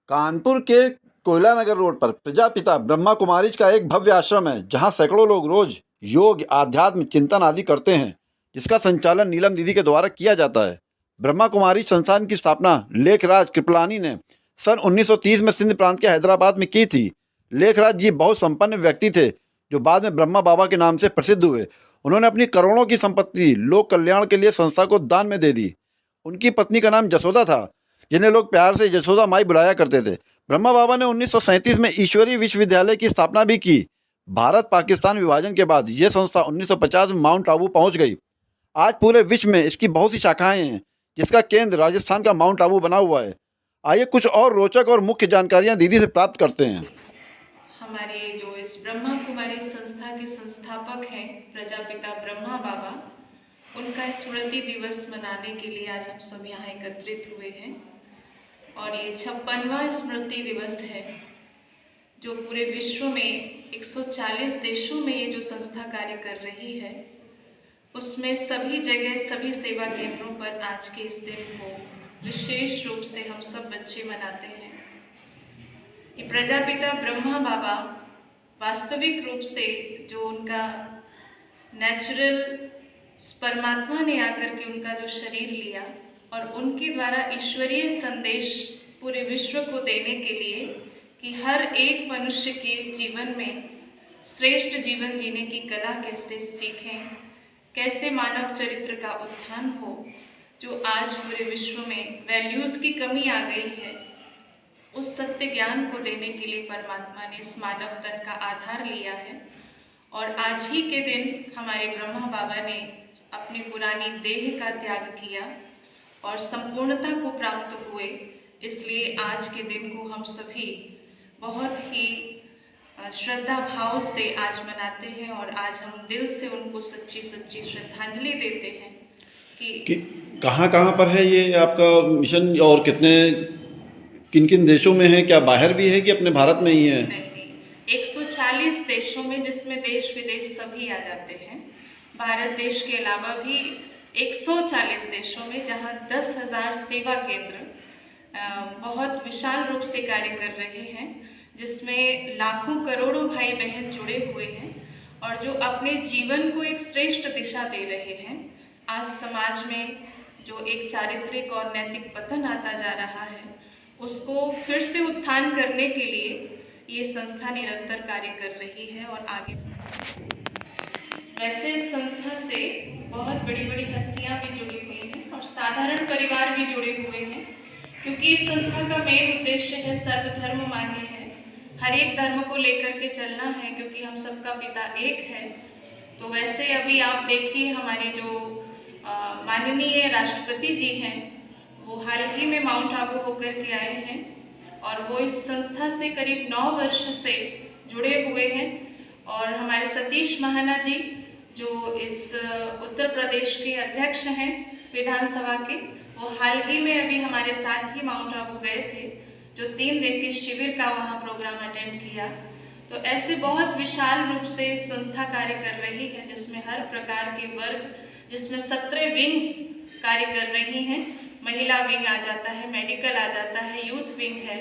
कानपुर के कोयला नगर रोड पर प्रजापिता ब्रह्मा कुमारीज का एक भव्य आश्रम है जहां सैकड़ों लोग रोज योग, आध्यात्म, चिंतन आदि करते हैं, जिसका संचालन नीलम दीदी के द्वारा किया जाता है। ब्रह्मा कुमारीज संस्थान की स्थापना लेखराज कृपलानी ने सन 1930 में सिंध प्रांत के हैदराबाद में की थी। लेखराज जी बहुत संपन्न व्यक्ति थे जो बाद में ब्रह्मा बाबा के नाम से प्रसिद्ध हुए। उन्होंने अपनी करोड़ों की संपत्ति लोक कल्याण के लिए संस्था को दान में दे दी। उनकी पत्नी का नाम जसोदा था, जिन्हें लोग प्यार से यशोदा माई बुलाया करते थे। ब्रह्मा बाबा ने 1937 में ईश्वरीय विश्वविद्यालय की स्थापना भी की। भारत पाकिस्तान विभाजन के बाद यह संस्था 1950 में माउंट आबू पहुंच गई। आज पूरे विश्व में इसकी बहुत सी शाखाएं हैं, जिसका केंद्र राजस्थान का माउंट आबू बना हुआ है। आइए कुछ और रोचक और मुख्य जानकारियां दीदी से प्राप्त करते हैं। हमारे जो इस ब्रह्मा कुमारी संस्था के संस्थापक हैं प्रजापिता ब्रह्मा बाबा, उनका स्मृति दिवस मनाने के लिए आज हम सब यहाँ एकत्रित हुए हैं। और ये 56वां स्मृति दिवस है जो पूरे विश्व में 140 देशों में ये जो संस्था कार्य कर रही है, उसमें सभी जगह सभी सेवा केंद्रों पर आज के इस दिन को विशेष रूप से हम सब बच्चे मनाते हैं। ये प्रजापिता ब्रह्मा बाबा वास्तविक रूप से जो उनका नेचुरल परमात्मा ने आकर के उनका जो शरीर लिया और उनके द्वारा ईश्वरीय संदेश पूरे विश्व को देने के लिए कि हर एक मनुष्य के जीवन में श्रेष्ठ जीवन जीने की कला कैसे सीखें, कैसे मानव चरित्र का उत्थान हो। जो आज पूरे विश्व में वैल्यूज़ की कमी आ गई है, उस सत्य ज्ञान को देने के लिए परमात्मा ने इस मानव तन का आधार लिया है। और आज ही के दिन हमारे ब्रह्मा बाबा ने अपनी पुरानी देह का त्याग किया और संपूर्णता को प्राप्त हुए। इसलिए आज के दिन को हम सभी बहुत ही श्रद्धा भाव से आज मनाते हैं और आज हम दिल से उनको सच्ची सच्ची श्रद्धांजलि देते हैं कि कहाँ कहाँ पर है ये आपका मिशन और किन किन देशों में है? क्या बाहर भी है कि अपने भारत में ही है? नहीं, 140 देशों में, जिसमें देश विदेश सभी आ जाते हैं। भारत देश के अलावा भी 140 देशों में, जहां 10,000 सेवा केंद्र बहुत विशाल रूप से कार्य कर रहे हैं, जिसमें लाखों करोड़ों भाई बहन जुड़े हुए हैं और जो अपने जीवन को एक श्रेष्ठ दिशा दे रहे हैं। आज समाज में जो एक चारित्रिक और नैतिक पतन आता जा रहा है, उसको फिर से उत्थान करने के लिए ये संस्था निरंतर कार्य कर रही है और आगे। वैसे इस संस्था से बहुत बड़ी बड़ी हस्तियां भी जुड़ी हुई हैं और साधारण परिवार भी जुड़े हुए हैं, क्योंकि इस संस्था का मेन उद्देश्य है सर्वधर्म मान्य है। हर एक धर्म को लेकर के चलना है, क्योंकि हम सबका पिता एक है। तो वैसे अभी आप देखिए, हमारे जो माननीय राष्ट्रपति जी हैं, वो हाल ही में माउंट आबू होकर के आए हैं और वो इस संस्था से करीब 9 वर्ष से जुड़े हुए हैं। और हमारे सतीश महाना जी, जो इस उत्तर प्रदेश के अध्यक्ष हैं विधानसभा के, वो हाल ही में अभी हमारे साथ ही माउंट आबू गए थे, जो 3 दिन के शिविर का वहाँ प्रोग्राम अटेंड किया। तो ऐसे बहुत विशाल रूप से संस्था कार्य कर रही है, जिसमें हर प्रकार के वर्ग, जिसमें 17 विंग्स कार्य कर रही हैं। महिला विंग आ जाता है, मेडिकल आ जाता है, यूथ विंग है,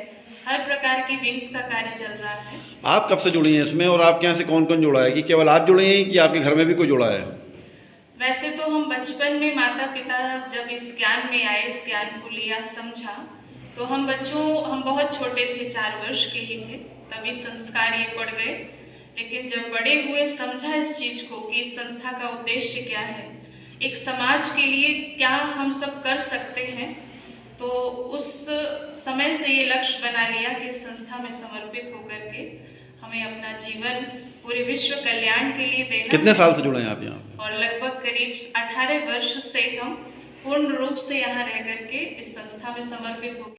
हर प्रकार की विंग्स का कार्य चल रहा है। आप कब से जुड़ी हैं इसमें और आपके यहाँ से कौन कौन जुड़ा है? कि केवल आप जुड़े हैं कि आपके घर में भी कोई जुड़ा है? वैसे तो हम बचपन में माता पिता जब इस ज्ञान में आए, इस ज्ञान को लिया, समझा, तो हम बहुत छोटे थे, 4 वर्ष के ही थे, तभी संस्कार ये पड़ गए। लेकिन जब बड़े हुए समझा इस चीज़ को कि इस संस्था का उद्देश्य क्या है, एक समाज के लिए क्या हम सब कर सकते हैं, तो उस समय से ये लक्ष्य बना लिया कि इस संस्था में समर्पित होकर के हमें अपना जीवन पूरे विश्व कल्याण के लिए देना। कितने साल से जुड़े हैं आप यहाँ? और लगभग करीब 18 वर्ष से हम पूर्ण रूप से यहाँ रह करके इस संस्था में समर्पित हो